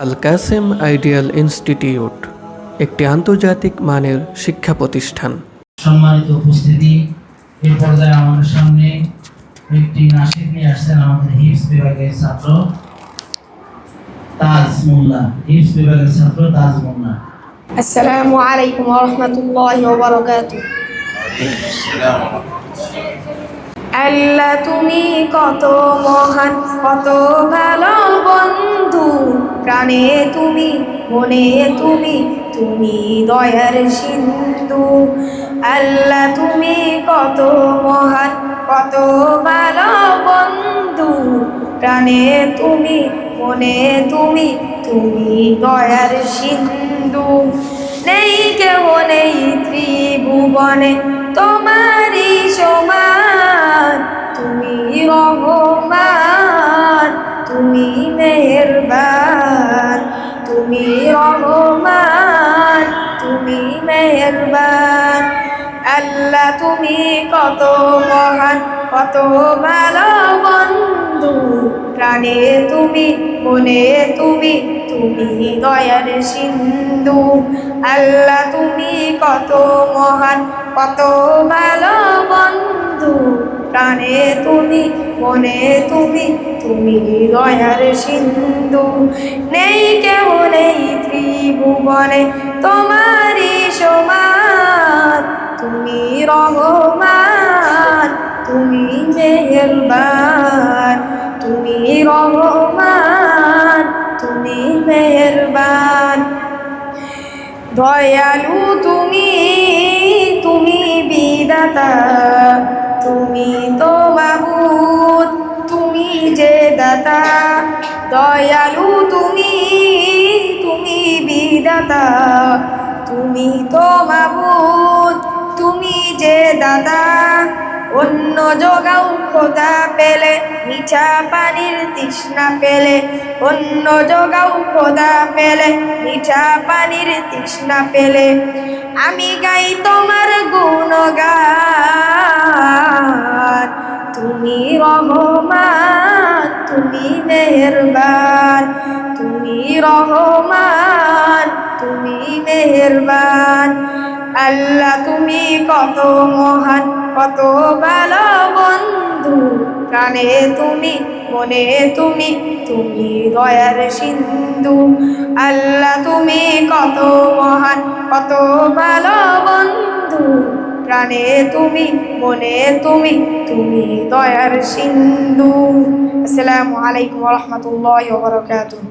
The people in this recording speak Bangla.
আল কাসেম আইডিয়াল ইনস্টিটিউট একটি আন্তর্জাতিক মানের শিক্ষা প্রতিষ্ঠান। সম্মানিত উপস্থিতি, এই পর্যায়ে আমাদের সামনে একটি নাশিদ নিয়ে আসছেন আমাদের হিফজ বিভাগের ছাত্র তাজ মোল্লা। হিফজ বিভাগের ছাত্র তাজ মোল্লা। আসসালামু আলাইকুম ওয়া রাহমাতুল্লাহি ওয়া বারাকাতুহু। আল্লাহ তুমি কত মহান, কত ভালো বন্ধু, প্রাণে তুমি, মনে তুমি, তুমি দয়ার সিন্ধু। আল্লাহ তুমি কত মহান, কত ভালো বন্ধু, প্রাণে তুমি, মনে তুমি, তুমি দয়ার সিন্ধু। নেই কেহ নেই ত্রিভুবনে তোমারই সমান, তুমি রহমান, তুমি মেহেরবান, তুমি রহমান, তুমি মেহেরবান। আল্লাহ তুমি কত মহান, কত ভালো বন্ধু, প্রাণে তুমি, মনে তুমি, তুমি দয়ার সিন্ধু। আল্লাহ তুমি কত মহান, কত ভালো বন্ধু, প্রাণে তুমি, মনে তুমি, তুমি দয়ার সিন্ধু। নেই কেহ নেই ত্রিভুবনে তোমারই সমান, তুমি রহমান, তুমি মেহেরবান, তুমি রহমান, তুমি মেহেরবান। দয়ালু তুমি, তুমি বিধাতা, তুমি তো মাবুদ, তুমি যে দাতা। দয়ালু তুমি, তুমি বিধাতা, তুমি তো মাবুদ, তুমি যে দাতা। অন্য জোগাও খোদা পেলে, মিঠা পানির তৃষ্ণা পেলে, অন্য জোগাও খোদা পেলে, মিঠা পানির তৃষ্ণা পেলে। আমি গাই তোমার গুণগান, তুমি রহমান, তুমি মেহেরবান, তুমি রহমান, তুমি মেহেরবান। আল্লাহ তুমি কত মহান, কত ভালো বন্ধু, প্রাণে তুমি, মনে তুমি, তুমি দয়ার সিন্ধু। আল্লাহ তুমি কত মহান, কত ভালো বন্ধু, প্রাণে তুমি, মনে তুমি, তুমি দয়ার সিন্ধু। আসসালামু আলাইকুম ওয়া রাহমাতুল্লাহি ওয়া বারাকাতুহু।